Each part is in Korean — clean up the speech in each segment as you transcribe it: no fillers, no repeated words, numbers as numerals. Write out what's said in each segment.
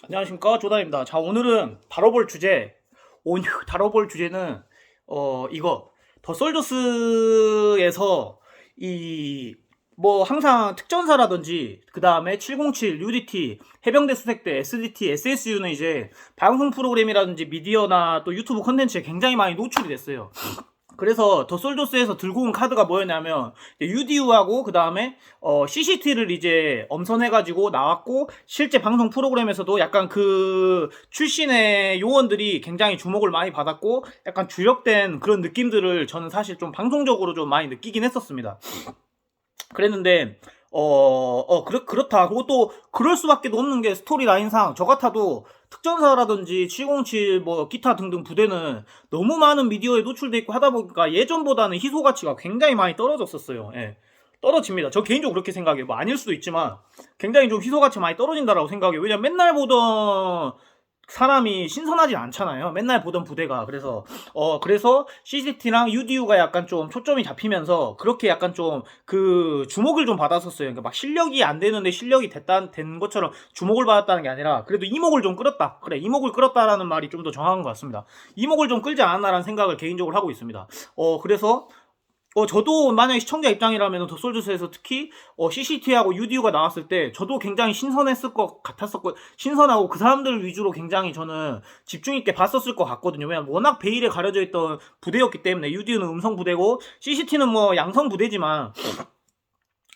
안녕하십니까, 조단입니다. 자, 오늘은 다뤄볼 주제, 오늘 다뤄볼 주제는 이거 더 솔저스에서 이 뭐 항상 특전사라든지 그 다음에 707, UDT, 해병대 수색대, SDT, SSU는 이제 방송 프로그램이라든지 미디어나 또 유튜브 컨텐츠에 굉장히 많이 노출이 됐어요. 그래서 더 솔저스에서 들고 온 카드가 뭐였냐면 UDU하고 그 다음에 CCT를 이제 엄선해가지고 나왔고, 실제 방송 프로그램에서도 약간 그 출신의 요원들이 굉장히 주목을 많이 받았고 약간 주력된 그런 느낌들을 저는 사실 좀 방송적으로 좀 많이 느끼긴 했었습니다. 그랬는데 그렇다. 그리고 또 그럴 수밖에 없는 게 스토리 라인상 저 같아도 특전사라든지 707 뭐 기타 등등 부대는 너무 많은 미디어에 노출돼 있고 하다 보니까 예전보다는 희소 가치가 굉장히 많이 떨어졌었어요. 예. 떨어집니다. 저 개인적으로 그렇게 생각해요. 뭐 아닐 수도 있지만 굉장히 좀 희소 가치 많이 떨어진다라고 생각해요. 왜냐면 맨날 보던 사람이 신선하지 않잖아요. 맨날 보던 부대가. 그래서 CCT랑 UDU가 약간 좀 초점이 잡히면서 그렇게 약간 좀 그 주목을 좀 받았었어요. 그러니까 막 실력이 안 되는데 실력이 된 것처럼 주목을 받았다는 게 아니라 그래도 이목을 좀 끌었다. 그래, 이목을 끌었다라는 말이 좀 더 정확한 것 같습니다. 이목을 좀 끌지 않았나라는 생각을 개인적으로 하고 있습니다. 그래서 저도 만약에 시청자 입장이라면 더 솔저스에서 특히 CCT하고 UDU가 나왔을 때 저도 굉장히 신선했을 것 같았었고, 신선하고 그 사람들 위주로 굉장히 저는 집중 있게 봤었을 것 같거든요. 왜냐면 워낙 베일에 가려져 있던 부대였기 때문에. UDU는 음성 부대고 CCT는 뭐 양성 부대지만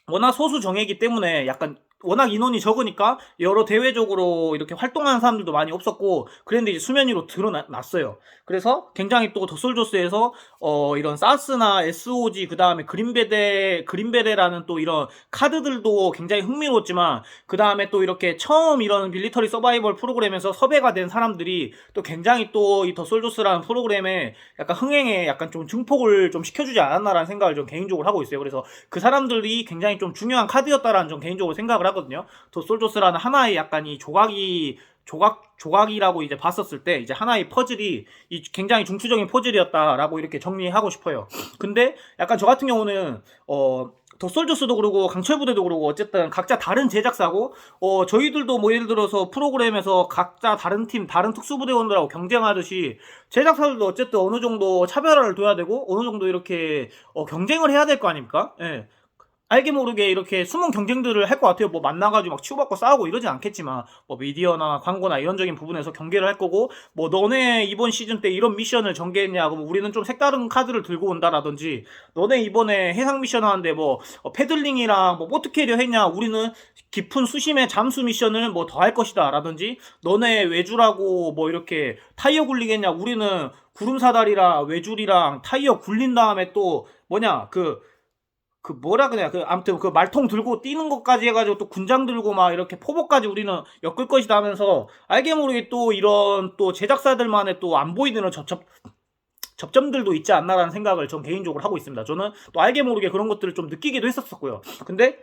워낙 소수 정예이기 때문에 약간 워낙 인원이 적으니까 여러 대외적으로 이렇게 활동하는 사람들도 많이 없었고, 그랬는데 이제 수면 위로 드러났어요. 그래서 굉장히 또 더솔저스에서 이런 사스나 SOG 그 다음에 그린베레라는 또 이런 카드들도 굉장히 흥미로웠지만, 그 다음에 또 이렇게 처음 이런 밀리터리 서바이벌 프로그램에서 섭외가 된 사람들이 또 굉장히 또 이 더솔저스라는 프로그램에 약간 흥행에 약간 좀 증폭을 좀 시켜주지 않았나라는 생각을 좀 개인적으로 하고 있어요. 그래서 그 사람들이 굉장히 좀 중요한 카드였다라는 좀 개인적으로 생각을 하거든요. 더 솔저스라는 하나의 약간 이 조각이라고 이제 봤었을 때 이제 하나의 퍼즐이 이 굉장히 중추적인 퍼즐이었다라고 이렇게 정리하고 싶어요. 근데 약간 저 같은 경우는 더 솔저스도 그러고 강철부대도 그러고 어쨌든 각자 다른 제작사고, 저희들도 뭐 예를 들어서 프로그램에서 각자 다른 팀 다른 특수부대원들하고 경쟁하듯이 제작사들도 어쨌든 어느 정도 차별화를 둬야 되고 어느 정도 이렇게 경쟁을 해야 될 거 아닙니까? 예. 알게 모르게 이렇게 숨은 경쟁들을 할 것 같아요. 뭐 만나가지고 막 치고받고 싸우고 이러진 않겠지만, 뭐 미디어나 광고나 이런적인 부분에서 경계를 할 거고, 뭐 너네 이번 시즌 때 이런 미션을 전개했냐, 그럼 우리는 좀 색다른 카드를 들고 온다라든지, 너네 이번에 해상 미션 하는데 뭐 패들링이랑 뭐 보트 캐리어 했냐, 우리는 깊은 수심의 잠수 미션을 뭐 더 할 것이다 라든지, 너네 외줄하고 뭐 이렇게 타이어 굴리겠냐, 우리는 구름사다리랑 외줄이랑 타이어 굴린 다음에 또 뭐냐 뭐라 그래야, 아무튼 그 말통 들고 뛰는 것까지 해가지고 또 군장 들고 막 이렇게 포복까지 우리는 엮을 것이다 하면서, 알게 모르게 또 이런 또 제작사들만의 또 안 보이는 접점들도 있지 않나라는 생각을 전 개인적으로 하고 있습니다. 저는 또 알게 모르게 그런 것들을 좀 느끼기도 했었고요. 근데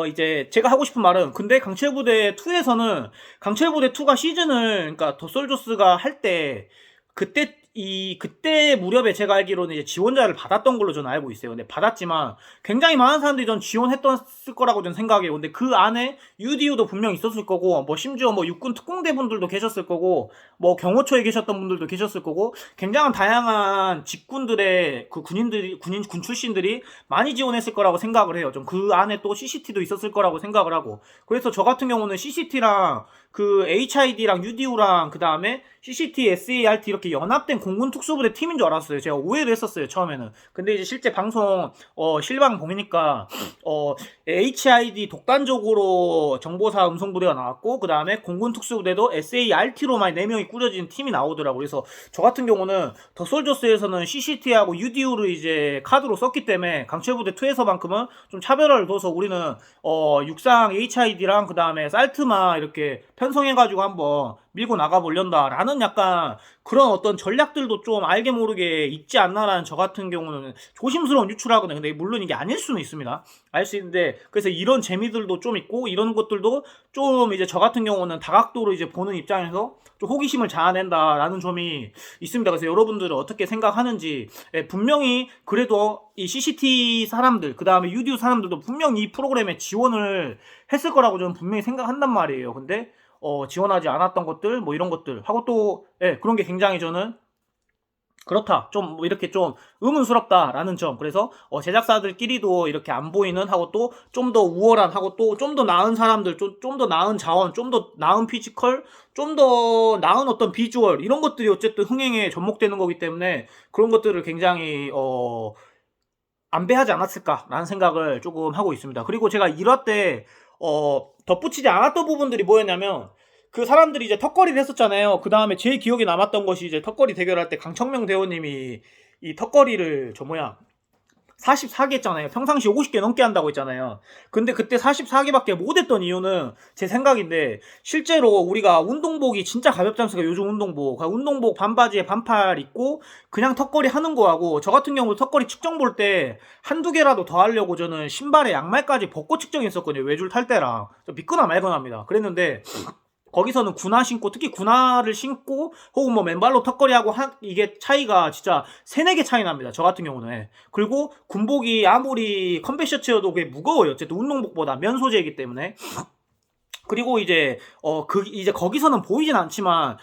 이제 제가 하고 싶은 말은, 근데 강철부대 2에서는 강철부대 2가 시즌을, 그러니까 더 솔저스가 할 때 그때 무렵에 제가 알기로는 이제 지원자를 받았던 걸로 저는 알고 있어요. 근데 받았지만 굉장히 많은 사람들이 전 지원했었을 거라고 저는 생각해요. 근데 그 안에 UDU도 분명 있었을 거고, 뭐 심지어 뭐 육군 특공대 분들도 계셨을 거고, 뭐 경호처에 계셨던 분들도 계셨을 거고, 굉장한 다양한 직군들의 그 군 출신들이 많이 지원했을 거라고 생각을 해요. 좀 그 안에 또 CCT도 있었을 거라고 생각을 하고, 그래서 저 같은 경우는 CCT랑 그 HID랑 UDU랑 그 다음에 CCT, SART 이렇게 연합된 공군 특수부대 팀인 줄 알았어요. 제가 오해를 했었어요, 처음에는. 근데 이제 실제 방송 실방 보니까 HID 독단적으로 정보사 음성부대가 나왔고, 그 다음에 공군 특수부대도 SART로만 4명이 꾸려진 팀이 나오더라고요. 그래서 저 같은 경우는 더 솔저스에서는 CCT하고 UDU를 이제 카드로 썼기 때문에 강철부대 2에서만큼은 좀 차별화를 둬서 우리는 육상 HID랑 그 다음에 살트만 이렇게 편성해가지고 한번 밀고 나가보련다라는 약간 그런 어떤 전략들도 좀 알게 모르게 있지 않나라는 저 같은 경우는 조심스러운 유출하거든요. 근데 물론 이게 아닐 수는 있습니다. 알 수 있는데, 그래서 이런 재미들도 좀 있고 이런 것들도 좀 이제 저 같은 경우는 다각도로 이제 보는 입장에서 좀 호기심을 자아낸다라는 점이 있습니다. 그래서 여러분들은 어떻게 생각하는지, 분명히 그래도 이 CCT 사람들 그 다음에 UDU 사람들도 분명히 이 프로그램에 지원을 했을 거라고 저는 분명히 생각한단 말이에요. 근데 지원하지 않았던 것들 뭐 이런 것들 하고 또 예, 그런 게 굉장히 저는 그렇다. 좀 뭐 이렇게 좀 의문스럽다라는 점. 그래서 제작사들끼리도 이렇게 안 보이는 하고 또 좀 더 우월한 하고 또 좀 더 나은 사람들, 좀 더 나은 자원, 좀 더 나은 피지컬, 좀 더 나은 어떤 비주얼 이런 것들이 어쨌든 흥행에 접목되는 거기 때문에 그런 것들을 굉장히 안배하지 않았을까라는 생각을 조금 하고 있습니다. 그리고 제가 1화 때 덧붙이지 않았던 부분들이 뭐였냐면 그 사람들이 이제 턱걸이를 했었잖아요. 그 다음에 제일 기억에 남았던 것이 이제 턱걸이 대결할 때 강청명 대원님이 이 턱걸이를 44개 했잖아요. 평상시 50개 넘게 한다고 했잖아요. 근데 그때 44개밖에 못 했던 이유는 제 생각인데 실제로 우리가 운동복이 진짜 가볍지 않습니까? 요즘 운동복. 운동복 반바지에 반팔 입고 그냥 턱걸이 하는 거하고 저 같은 경우 턱걸이 측정 볼 때 한두 개라도 더 하려고 저는 신발에 양말까지 벗고 측정했었거든요. 외줄 탈 때랑. 믿거나 말거나입니다. 그랬는데 거기서는 군화 신고 특히 군화를 신고 혹은 뭐 맨발로 턱걸이하고 이게 차이가 진짜 3-4개 차이 납니다. 저 같은 경우는. 예. 그리고 군복이 아무리 컴뱃 셔츠여도 그게 무거워요. 어쨌든 운동복보다 면 소재이기 때문에. 그리고 이제 이제 거기서는 보이진 않지만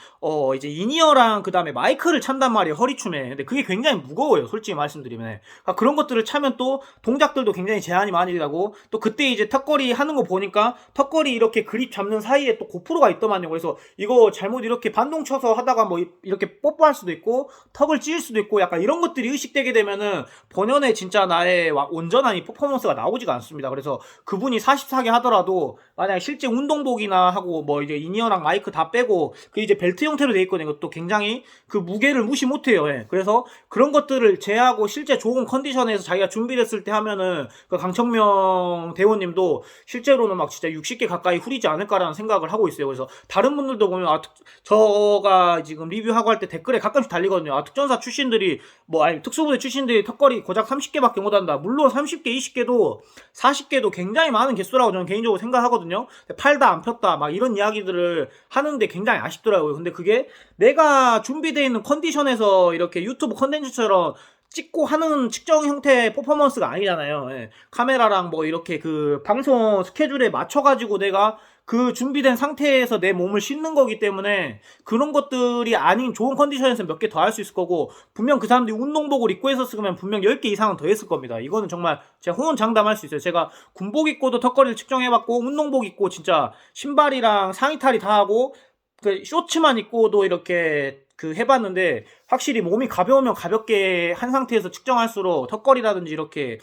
이제 이니어랑 그다음에 마이크를 찬단 말이에요. 허리춤에. 근데 그게 굉장히 무거워요. 솔직히 말씀드리면. 그러니까 그런 것들을 차면 또 동작들도 굉장히 제한이 많이 되고 또 그때 이제 턱걸이 하는 거 보니까 턱걸이 이렇게 그립 잡는 사이에 또 고프로가 있더만요. 그래서 이거 잘못 이렇게 반동 쳐서 하다가 뭐 이렇게 뽀뽀할 수도 있고 턱을 찢을 수도 있고 약간 이런 것들이 의식되게 되면은 본연의 진짜 나의 온전한 이 퍼포먼스가 나오지가 않습니다. 그래서 그분이 44개 하더라도 만약에 실제 운동복이나 하고 뭐 이제 이니어랑 마이크 다 빼고 그 이제 벨트 형태로 돼 있거든요. 이것도 굉장히 그 무게를 무시 못해요. 예. 그래서 그런 것들을 제하고 실제 좋은 컨디션에서 자기가 준비됐을 때 하면은 그 강청명 대원님도 실제로는 막 진짜 60개 가까이 후리지 않을까라는 생각을 하고 있어요. 그래서 다른 분들도 보면 저가 지금 리뷰하고 할 때 댓글에 가끔씩 달리거든요. 특전사 출신들이 뭐 아니 특수부대 출신들이 턱걸이 고작 30개밖에 못한다. 물론 30개, 20개도 40개도 굉장히 많은 개수라고 저는 개인적으로 생각하거든요. 팔다 안 폈다 막 이런 이야기들을 하는데 굉장히 아쉽더라고요. 근데 그게 내가 준비되어 있는 컨디션에서 이렇게 유튜브 컨텐츠처럼 찍고 하는 측정 형태의 퍼포먼스가 아니잖아요. 예. 카메라랑 뭐 이렇게 그 방송 스케줄에 맞춰가지고 내가 그 준비된 상태에서 내 몸을 싣는 거기 때문에 그런 것들이 아닌 좋은 컨디션에서 몇 개 더 할 수 있을 거고 분명 그 사람들이 운동복을 입고 했었으면 분명 10개 이상은 더 했을 겁니다. 이거는 정말 제가 호언장담할 수 있어요. 제가 군복 입고도 턱걸이를 측정해봤고 운동복 입고 진짜 신발이랑 상의탈이 다 하고 그 쇼츠만 입고도 이렇게 그 해봤는데 확실히 몸이 가벼우면 가볍게 한 상태에서 측정할수록 턱걸이라든지 이렇게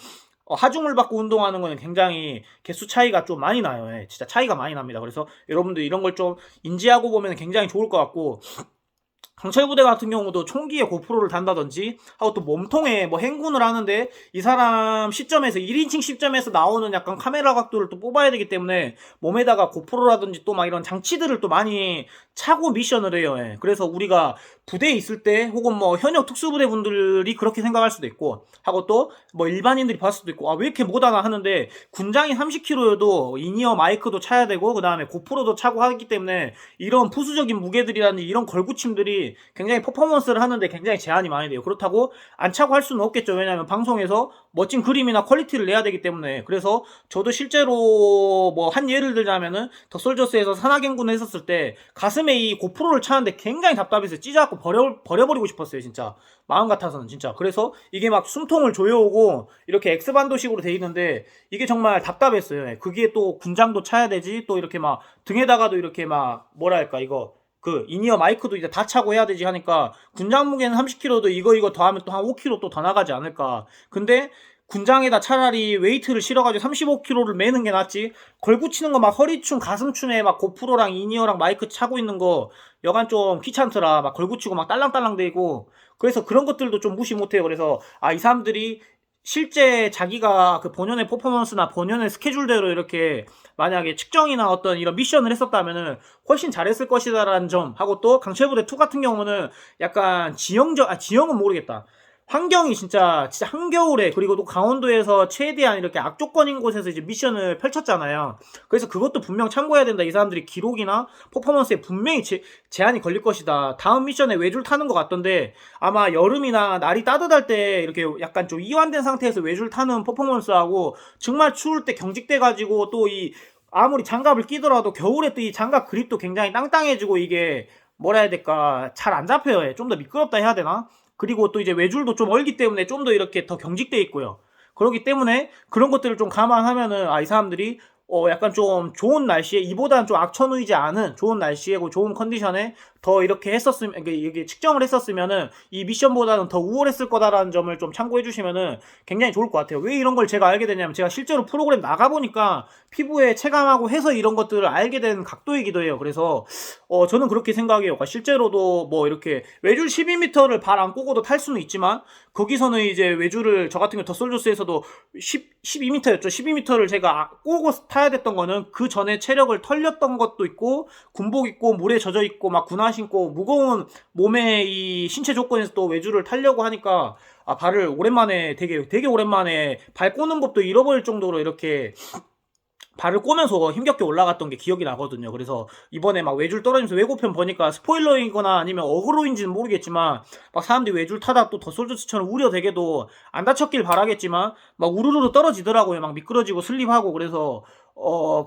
하중을 받고 운동하는 거는 굉장히 개수 차이가 좀 많이 나요. 예, 진짜 차이가 많이 납니다. 그래서 여러분들 이런 걸 좀 인지하고 보면 굉장히 좋을 것 같고 강철부대 같은 경우도 총기에 고프로를 단다든지 하고 또 몸통에 뭐 행군을 하는데 이 사람 시점에서 1인칭 시점에서 나오는 약간 카메라 각도를 또 뽑아야 되기 때문에 몸에다가 고프로라든지 또 막 이런 장치들을 또 많이 차고 미션을 해요. 예. 그래서 우리가 부대에 있을 때 혹은 뭐 현역 특수부대 분들이 그렇게 생각할 수도 있고 하고 또 뭐 일반인들이 봤을 수도 있고 왜 이렇게 못하나 하는데 군장이 30kg여도 이니어 마이크도 차야 되고 그 다음에 고프로도 차고 하기 때문에 이런 부수적인 무게들이라든지 이런 걸구침들이 굉장히 퍼포먼스를 하는데 굉장히 제한이 많이 돼요. 그렇다고 안 차고 할 수는 없겠죠. 왜냐하면 방송에서 멋진 그림이나 퀄리티를 내야 되기 때문에. 그래서 저도 실제로 뭐 한 예를 들자면은 덕솔저스에서 산악행군을 했었을 때 가슴에 이 고프로를 차는데 굉장히 답답해서 찢어갖고 버려버리고 싶었어요. 진짜 마음 같아서는 진짜. 그래서 이게 막 숨통을 조여오고 이렇게 엑스반도식으로 돼 있는데 이게 정말 답답했어요. 그게 또 군장도 차야 되지 또 이렇게 막 등에다가도 이렇게 막 뭐랄까 이거 그 이니어 마이크도 이제 다 차고 해야 되지 하니까 군장 무게는 30kg도 이거 더하면 또 한 5kg 또 더 나가지 않을까. 근데 군장에다 차라리 웨이트를 실어가지고 35kg를 매는 게 낫지. 걸구치는 거 막 허리춤, 가슴춤에 막 고프로랑 이니어랑 마이크 차고 있는 거 여간 좀 귀찮더라. 막 걸구치고 막 딸랑딸랑 대고. 그래서 그런 것들도 좀 무시 못해요. 그래서 이 사람들이 실제 자기가 그 본연의 퍼포먼스나 본연의 스케줄대로 이렇게 만약에 측정이나 어떤 이런 미션을 했었다면은 훨씬 잘했을 것이다라는 점 하고 또 강철부대 2 같은 경우는 약간 지형은 모르겠다. 환경이 진짜 한겨울에 그리고 또 강원도에서 최대한 이렇게 악조건인 곳에서 이제 미션을 펼쳤잖아요. 그래서 그것도 분명 참고해야 된다. 이 사람들이 기록이나 퍼포먼스에 분명히 제한이 걸릴 것이다. 다음 미션에 외줄 타는 것 같던데 아마 여름이나 날이 따뜻할 때 이렇게 약간 좀 이완된 상태에서 외줄 타는 퍼포먼스하고 정말 추울 때 경직돼 가지고 또 이 아무리 장갑을 끼더라도 겨울에 또 이 장갑 그립도 굉장히 땅땅해지고 이게 뭐라 해야 될까 잘 안 잡혀요. 좀 더 미끄럽다 해야 되나? 그리고 또 이제 외줄도 좀 얼기 때문에 좀 더 이렇게 더 경직돼 있고요. 그렇기 때문에 그런 것들을 좀 감안하면은 이 사람들이 약간 좀 좋은 날씨에 이보다는 좀 악천후이지 않은 좋은 날씨에 그 좋은 컨디션에 더 이렇게 했었으면 이게 측정을 했었으면은 이 미션보다는 더 우월했을 거다라는 점을 좀 참고해 주시면은 굉장히 좋을 것 같아요. 왜 이런 걸 제가 알게 됐냐면 제가 실제로 프로그램 나가 보니까 피부에 체감하고 해서 이런 것들을 알게 된 각도이기도 해요. 그래서 저는 그렇게 생각해요. 그러니까 실제로도 뭐 이렇게 외줄 12m를 발 안 꼬고도 탈 수는 있지만 거기서는 이제 외줄을 저 같은 경우 더솔저스에서도 12m였죠. 12m를 제가 꼬고 타야 됐던 거는 그 전에 체력을 털렸던 것도 있고 군복 입고 물에 젖어 있고 막 군화 신고 무거운 몸의 이 신체 조건에서 또 외줄을 타려고 하니까 발을 오랜만에 되게 오랜만에 발 꼬는 법도 잃어버릴 정도로 이렇게 발을 꼬면서 힘겹게 올라갔던 게 기억이 나거든요. 그래서 이번에 막 외줄 떨어지면서 외고편 보니까 스포일러이거나 아니면 어그로인지는 모르겠지만 막 사람들이 외줄 타다 또 더솔저스처럼 우려되게도 안 다쳤길 바라겠지만 막 우르르 떨어지더라고요. 막 미끄러지고 슬립하고 그래서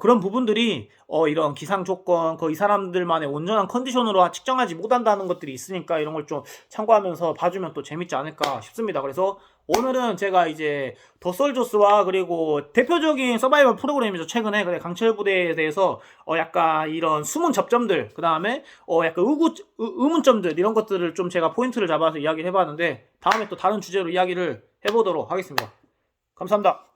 그런 부분들이 이런 기상 조건 이 사람들만의 온전한 컨디션으로 측정하지 못한다는 것들이 있으니까 이런 걸 좀 참고하면서 봐주면 또 재밌지 않을까 싶습니다. 그래서 오늘은 제가 이제 더솔저스와 그리고 대표적인 서바이벌 프로그램이죠. 최근에 강철 부대에 대해서 약간 이런 숨은 접점들 그 다음에 약간 의문점들 이런 것들을 좀 제가 포인트를 잡아서 이야기를 해봤는데 다음에 또 다른 주제로 이야기를 해보도록 하겠습니다. 감사합니다.